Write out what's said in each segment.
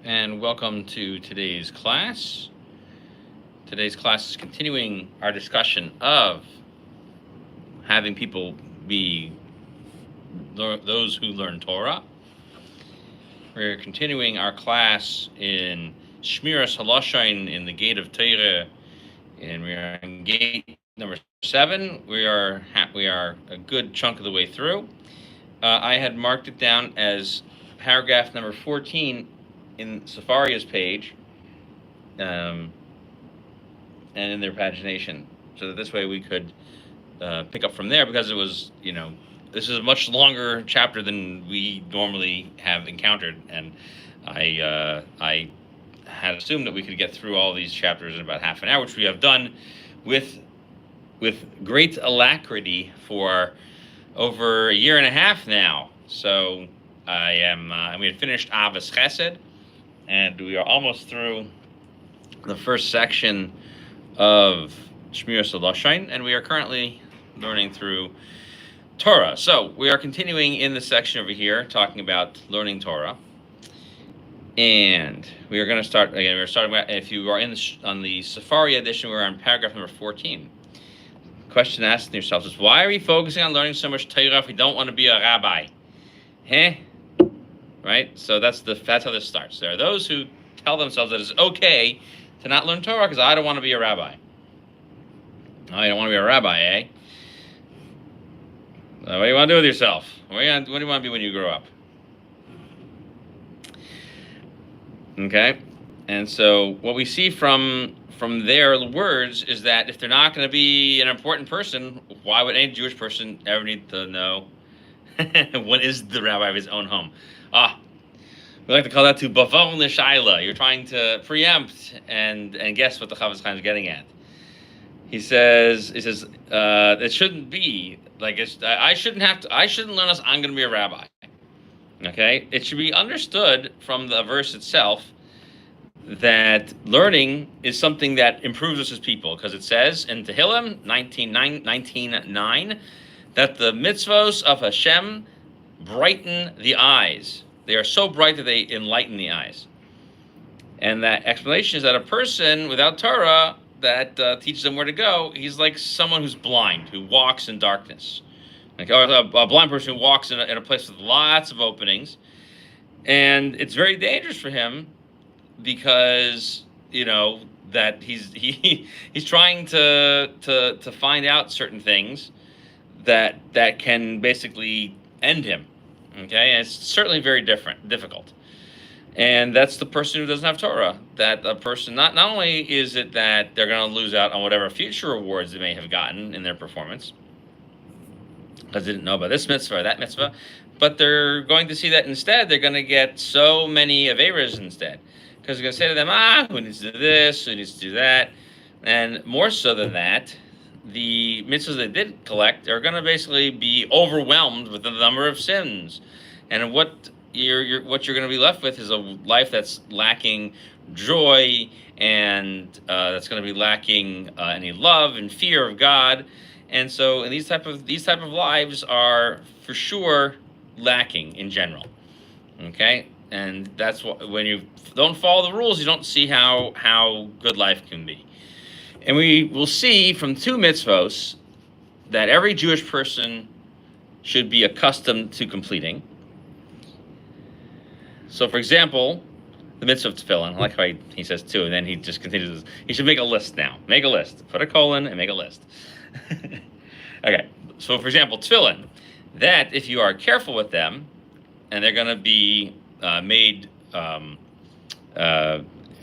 and welcome to today's class. Today's class is continuing our discussion of having people be those who learn Torah. We're continuing our class in Shmiras HaLashon in the gate of Torah, and we are in gate number 7. We are a good chunk of the way through. I had marked it down as paragraph number 14 in Safaria's page, and in their pagination, so that this way we could pick up from there, because it was, this is a much longer chapter than we normally have encountered, and I had assumed that we could get through all these chapters in about half an hour, which we have done with great alacrity for over a year and a half now. So we had finished Avos Chesed, and we are almost through the first section of Shmiras HaLashon, and we are currently learning through Torah. So we are continuing in the section over here, talking about learning Torah. And we are going to start, again, we're starting, if you are on the Safari edition, we're on paragraph number 14. Question asking yourself is, why are we focusing on learning so much Torah if we don't want to be a rabbi? Right? So that's how this starts. There are those who tell themselves that it's okay to not learn Torah because I don't want to be a rabbi. Oh, you don't want to be a rabbi, eh? What do you want to do with yourself? What do you want to be when you grow up? Okay? And so what we see from their words is that if they're not going to be an important person, why would any Jewish person ever need to know what is the rabbi of his own home? We like to call that to bavon l'shayla. You're trying to preempt and guess what the Chafetz Chaim is getting at. He says it shouldn't be like I shouldn't learn this. I'm going to be a rabbi. Okay, it should be understood from the verse itself that learning is something that improves us as people, because it says in Tehillim 19:9 that the mitzvos of Hashem brighten the eyes. They are so bright that they enlighten the eyes. And that explanation is that a person without Torah that teaches them where to go, he's like someone who's blind, who walks in darkness. Like a blind person who walks in a place with lots of openings. And it's very dangerous for him because, that he's trying to find out certain things that can basically end him. Okay, and it's certainly very difficult. And that's the person who doesn't have Torah. That a person, not only is it that they're going to lose out on whatever future rewards they may have gotten in their performance, because they didn't know about this mitzvah or that mitzvah, but they're going to see that instead they're going to get so many averas instead. Because they're going to say to them, who needs to do this, who needs to do that? And more so than that, the mitzvahs they did collect are going to basically be overwhelmed with the number of sins, and what you're going to be left with is a life that's lacking joy, and that's going to be lacking any love and fear of God. And so, and these type of lives are for sure lacking in general. Okay, and that's what, when you don't follow the rules, you don't see how good life can be. And we will see from 2 mitzvos that every Jewish person should be accustomed to completing. So, for example, the mitzvah of tefillin. I like how he says 2, and then he just continues. He should make a list now. Make a list. Put a colon and make a list. Okay. So, for example, tefillin. That if you are careful with them, and they're going to be made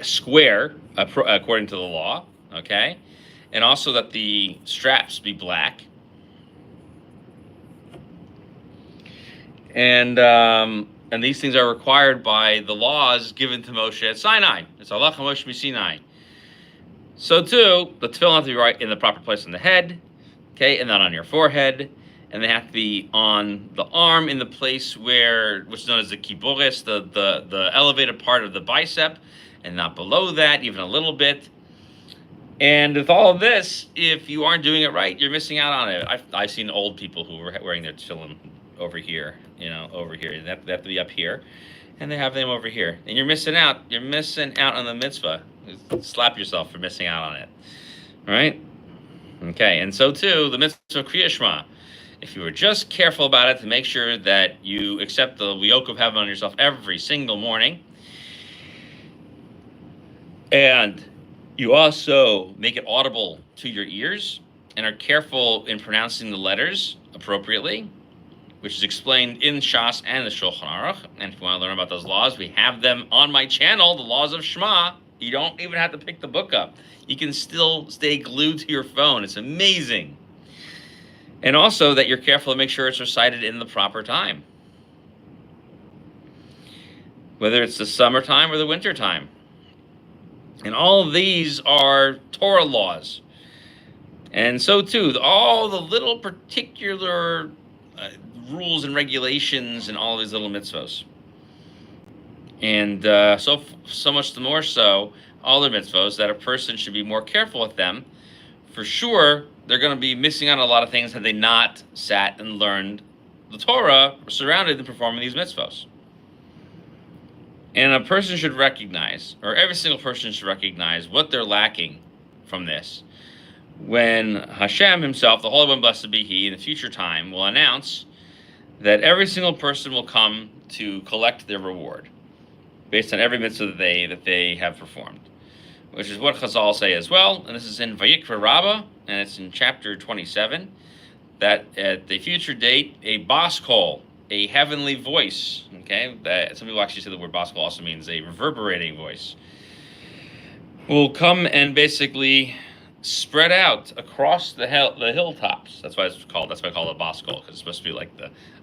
square according to the law. Okay, and also that the straps be black, and these things are required by the laws given to Moshe at Sinai. It's Halach Moshe Sinai. So too, the tefillin have to be right in the proper place on the head, okay, and not on your forehead, and they have to be on the arm in the place which is known as the kiboris, the elevated part of the bicep, and not below that, even a little bit. And with all of this, if you aren't doing it right, you're missing out on it. I've seen old people who were wearing their tefillin over here, over here. They have to be up here. and they have them over here. And you're missing out. You're missing out on the mitzvah. Slap yourself for missing out on it. All right? Okay, and so too, the mitzvah of Kriya Shema. If you were just careful about it to make sure that you accept the yoke of heaven on yourself every single morning, and you also make it audible to your ears and are careful in pronouncing the letters appropriately, which is explained in Shas and the Shulchan Aruch. And if you want to learn about those laws, we have them on my channel, the laws of Shema. You don't even have to pick the book up. You can still stay glued to your phone. It's amazing. And also that you're careful to make sure it's recited in the proper time, whether it's the summertime or the wintertime. And all of these are Torah laws. And so too, all the little particular rules and regulations and all these little mitzvos. And so much the more so, all the mitzvos, that a person should be more careful with them. For sure, they're going to be missing out on a lot of things had they not sat and learned the Torah surrounded in performing these mitzvos. And a person should recognize, or every single person should recognize, what they're lacking from this. When Hashem himself, the Holy One, blessed be He, in the future time, will announce that every single person will come to collect their reward based on every mitzvah that they have performed, which is what Chazal say as well. And this is in Vayikra Rabbah, and it's in chapter 27, that at the future date, a bas kol, a heavenly voice, okay, that some people actually say the word bas kol also means a reverberating voice, will come and basically spread out across the hilltops. That's why it's called. That's why I call it bas kol, because it's supposed to be like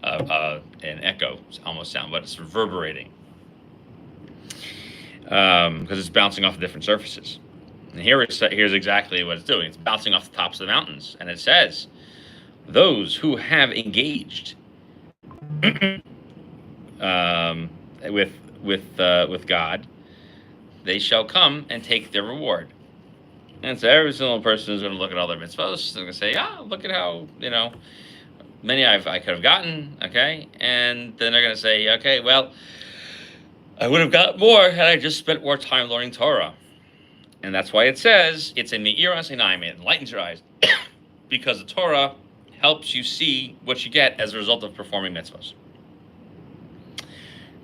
an echo almost sound, but it's reverberating because it's bouncing off of different surfaces. And here's exactly what it's doing. It's bouncing off the tops of the mountains, and it says, "Those who have engaged with God, they shall come and take their reward." And so every single person is going to look at all their mitzvahs. They're going to say, look at how, many I could have gotten, okay? And then they're going to say, okay, well, I would have got more had I just spent more time learning Torah. And that's why it says, it's a me'ir asinayim, it enlightens your eyes, because the Torah helps you see what you get as a result of performing mitzvahs.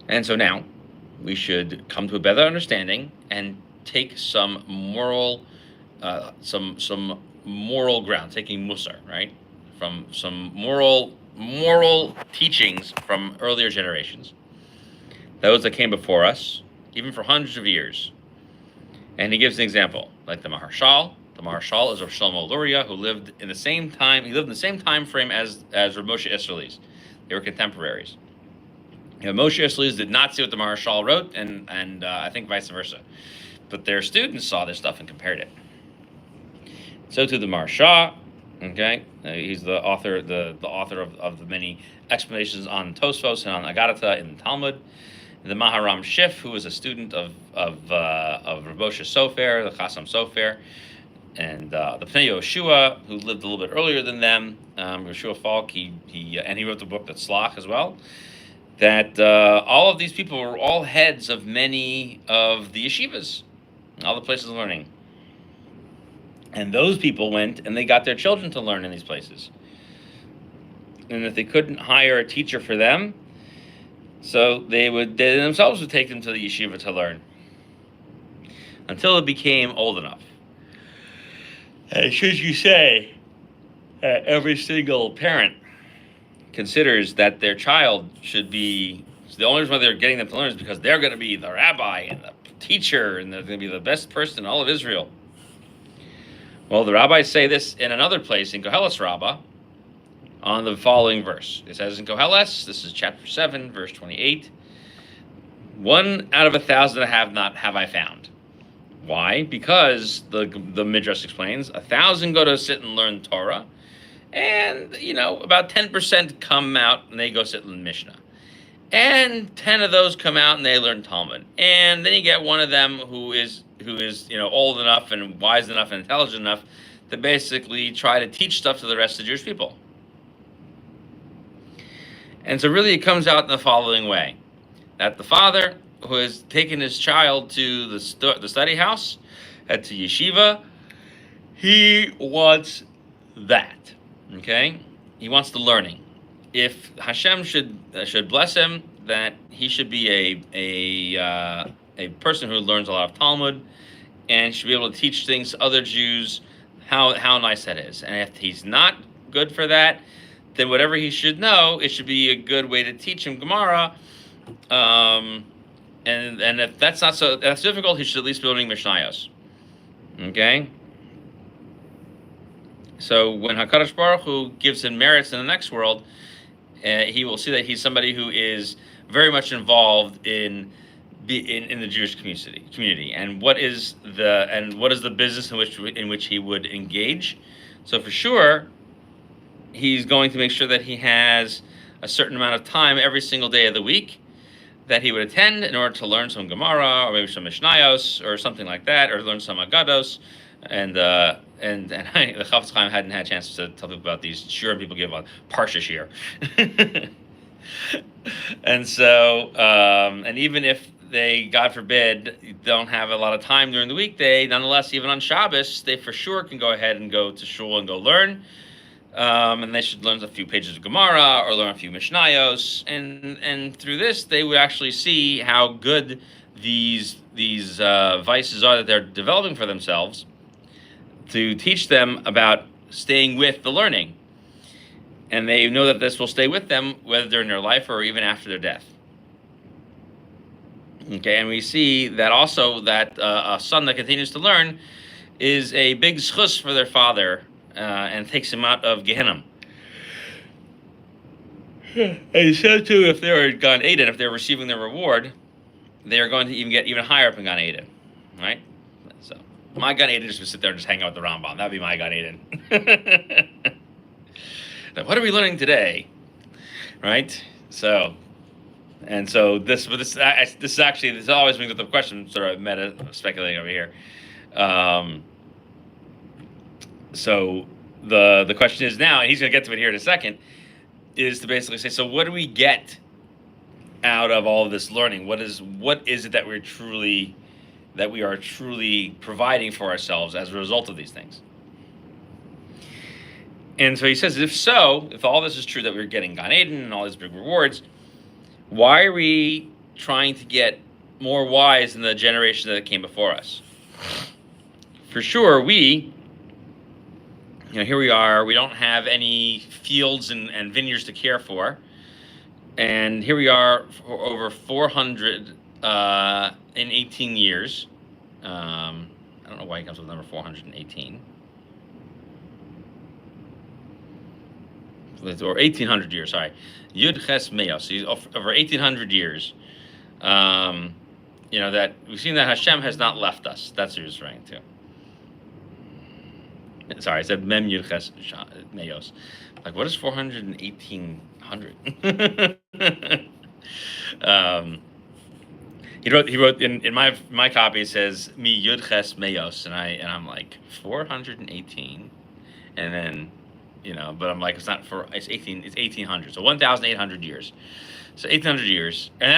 And so now, we should come to a better understanding and take some moral ground, taking musar, right, from some moral teachings from earlier generations, those that came before us, even for hundreds of years. And he gives an example, like the Maharshal. The Maharshal is of Shlomo Luria, who lived in the same time. He lived in the same time frame as Rav Moshe Isserles. They were contemporaries. Moshe Isserles did not see what the Maharshal wrote, and I think vice versa. But their students saw this stuff and compared it. So to the Maharsha, okay, he's the author, the author of the many explanations on Tosfos and on Agadata in the Talmud. The Maharam Shif, who was a student of Rav Moshe Sofer, the Chassam Sofer, and the Pnei Yoshua, who lived a little bit earlier than them. Yoshua Falk, he wrote the book that's Slach as well. That all of these people were all heads of many of the yeshivas, all the places of learning. And those people went and they got their children to learn in these places. And if they couldn't hire a teacher for them, so they themselves would take them to the yeshiva to learn until it became old enough. And should you say every single parent considers that their child should be, the only reason why they're getting them to learn is because they're going to be the rabbi and the teacher and they're going to be the best person in all of Israel. Well, the rabbis say this in another place in Koheles Rabbah on the following verse. It says in Koheles, this is chapter 7, verse 28, 1 out of 1,000 have I found. Why? Because the Midrash explains 1,000 go to sit and learn Torah, and about 10% come out and they go sit and learn Mishnah, and 10 of those come out and they learn Talmud, and then you get one of them who is old enough and wise enough and intelligent enough to basically try to teach stuff to the rest of the Jewish people. And so really it comes out in the following way, that the father who has taken his child to the study house, to yeshiva, he wants that. Okay, he wants the learning. If Hashem should bless him, that he should be a person who learns a lot of Talmud and should be able to teach things to other Jews. How nice that is. And if he's not good for that, then whatever he should know, it should be a good way to teach him Gemara. And if that's that's difficult, he should at least be learning Mishnayos. Okay. So when HaKadosh Baruch Hu gives him merits in the next world, he will see that he's somebody who is very much involved in the Jewish community, and what is the business in which he would engage. So for sure, he's going to make sure that he has a certain amount of time every single day of the week that he would attend in order to learn some Gemara or maybe some Mishnayos or something like that, or learn some Agados. And the Chafetz Chaim hadn't had a chance to tell people about these shiurim people give on Parsha Shir. And so, and even if they, God forbid, don't have a lot of time during the weekday, nonetheless, even on Shabbos, they for sure can go ahead and go to shul and go learn. And they should learn a few pages of Gemara or learn a few Mishnayos. And through this, they would actually see how good these vices are that they're developing for themselves, to teach them about staying with the learning. And they know that this will stay with them whether during their life or even after their death. Okay, and we see that also that a son that continues to learn is a big zchus for their father, and takes him out of Gehenna. And he said too, if they're in Gan Eden, if they're receiving their reward, they are going to get even higher up in Gan Eden, right? So my Gan Eden is to sit there and just hang out with the Rambam. That'd be my Gan Eden. Now, what are we learning today, right? So this always brings up the question, sort of meta speculating over here. So the question is now, and he's going to get to it here in a second, is to basically say, so what do we get out of all of this learning? What is it that we are truly providing for ourselves as a result of these things? And so he says, if all this is true, that we're getting Gan Eden and all these big rewards, why are we trying to get more wise than the generation that came before us? For sure, here we are, we don't have any fields and vineyards to care for. And here we are for over 400 in 18 years. I don't know why he comes with the number 418. Or 1800 years, sorry. Yud Ches Meos. Over 1800 years. That we've seen that Hashem has not left us. That's what he was referring to. Sorry, I said Mem Yud Ches Meos. Like, what is 400 and 1800? He wrote in my copy, it says Mi Yud Ches Meos, and I'm like 418, and then but I'm like, it's 1800, so 1,800 years. So 1,800 years, and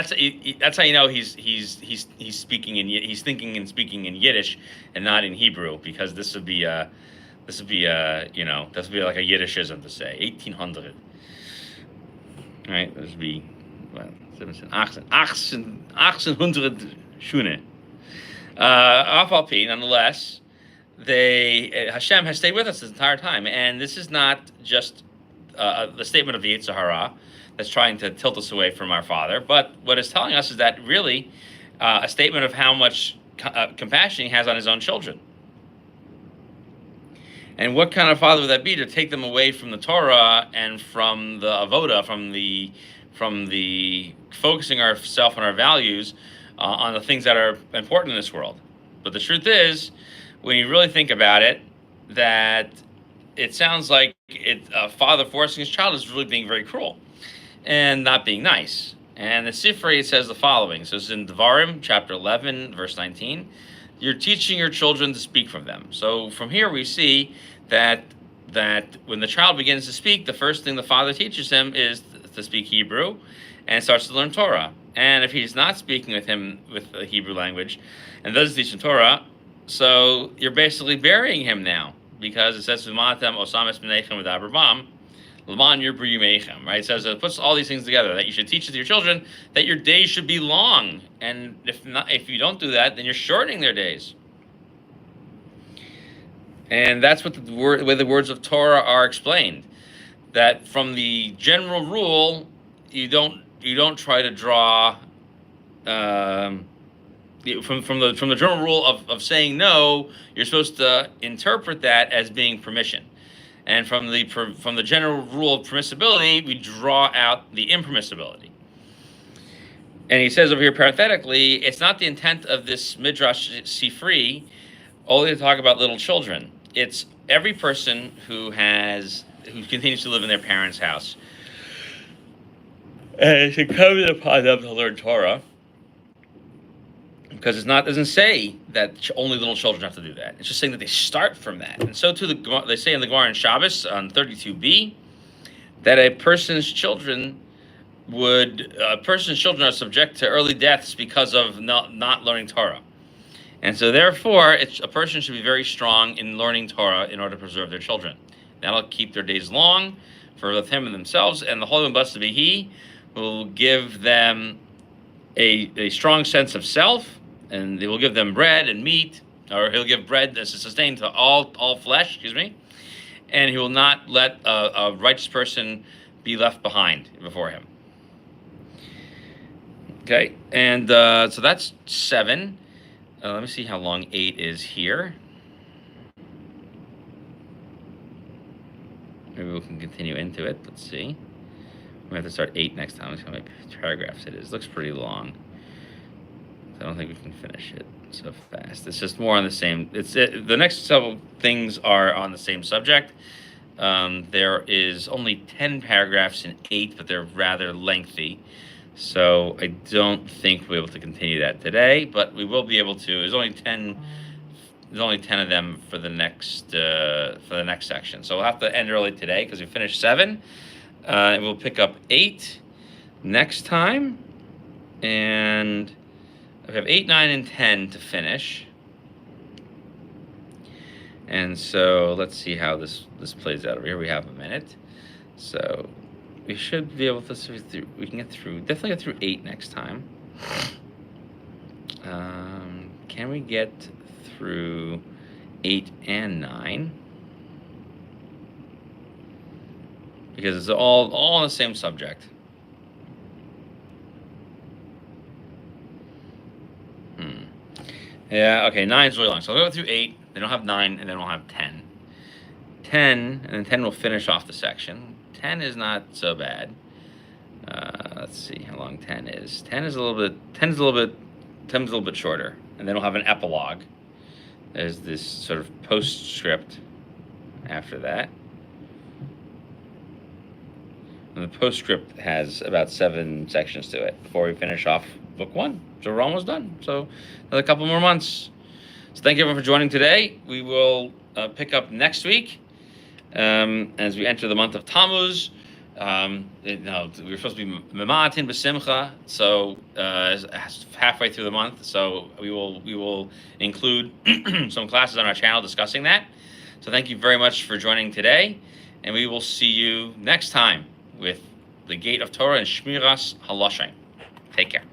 that's how you know he's speaking he's thinking and speaking in Yiddish and not in Hebrew, because this would be like a Yiddishism to say 1,800. Right? This would be 1800 Shune. Nonetheless, Hashem has stayed with us this entire time, and this is not just the statement of the Yetzer Hara that's trying to tilt us away from our Father, but what it's telling us is that really a statement of how much compassion He has on His own children. And what kind of father would that be, to take them away from the Torah and from the avoda, from the focusing ourselves on our values on the things that are important in this world? But the truth is, when you really think about it, that it sounds like a father forcing his child is really being very cruel and not being nice. And the Sifrei says the following. So it's in Devarim, chapter 11, verse 19. You're teaching your children to speak from them. So from here we see that when the child begins to speak, the first thing the father teaches him is to speak Hebrew and starts to learn Torah. And if he's not speaking with him with the Hebrew language and doesn't teach him Torah, so you're basically burying him now, because it says, "V'matem osam es b'neichem v'daber l'man yirbru yimeichem," right? It says it puts all these things together, that you should teach it to your children that your days should be long, and if you don't do that, then you're shortening their days. And that's what the way the words of Torah are explained. That from the general rule, you don't try to draw from the general rule of saying no. You're supposed to interpret that as being permission, and from the general rule of permissibility, we draw out the impermissibility. And he says over here parenthetically, it's not the intent of this Midrash Sifri only to talk about little children. It's every person who continues to live in their parents' house, and it's incumbent upon them to learn Torah, because it doesn't say that only little children have to do that. It's just saying that they start from that. And so too, they say in the Gemara in Shabbos on 32b that a person's children are subject to early deaths because of not learning Torah. And so therefore, a person should be very strong in learning Torah in order to preserve their children. That'll keep their days long for them and themselves, and the Holy One, blessed be He, will give them a strong sense of self, and they will give them bread and meat, or He'll give bread that's sustained to all flesh, and He will not let a righteous person be left behind before Him. Okay, and so that's 7. Let me see how long 8 is here. Maybe we can continue into it. Let's see. We have to start 8 next time. Let's see how many paragraphs it is. It looks pretty long. I don't think we can finish it so fast. It's just more on the same. The next several things are on the same subject. There is only 10 paragraphs in 8, but they're rather lengthy. So I don't think we'll be able to continue that today, but we will be able to. There's only 10 of them for the next section. So we'll have to end early today because we finished 7, and we'll pick up 8 next time, and we have 8, 9, and 10 to finish. And so let's see how this plays out over here. We have a minute, so we should be able to see through. We can definitely get through 8 next time. Can we get through 8 and 9? Because it's all on the same subject. Yeah, okay, 9 is really long. So I'll go through 8, then I'll have 9, and then we'll have 10. 10, and then 10 will finish off the section. 10 is not so bad. Let's see how long 10 is. 10 is a little bit shorter, and then we'll have an epilogue. There's this sort of postscript after that. And the postscript has about 7 sections to it before we finish off book 1. So we're almost done. So another couple more months. So thank you everyone for joining today. We will pick up next week as we enter the month of Tammuz. We're supposed to be Mematin B'Simcha, so halfway through the month. So we will include some classes on our channel discussing that. So thank you very much for joining today, and we will see you next time with the Gate of Torah and Shmiras HaLashon. Take care.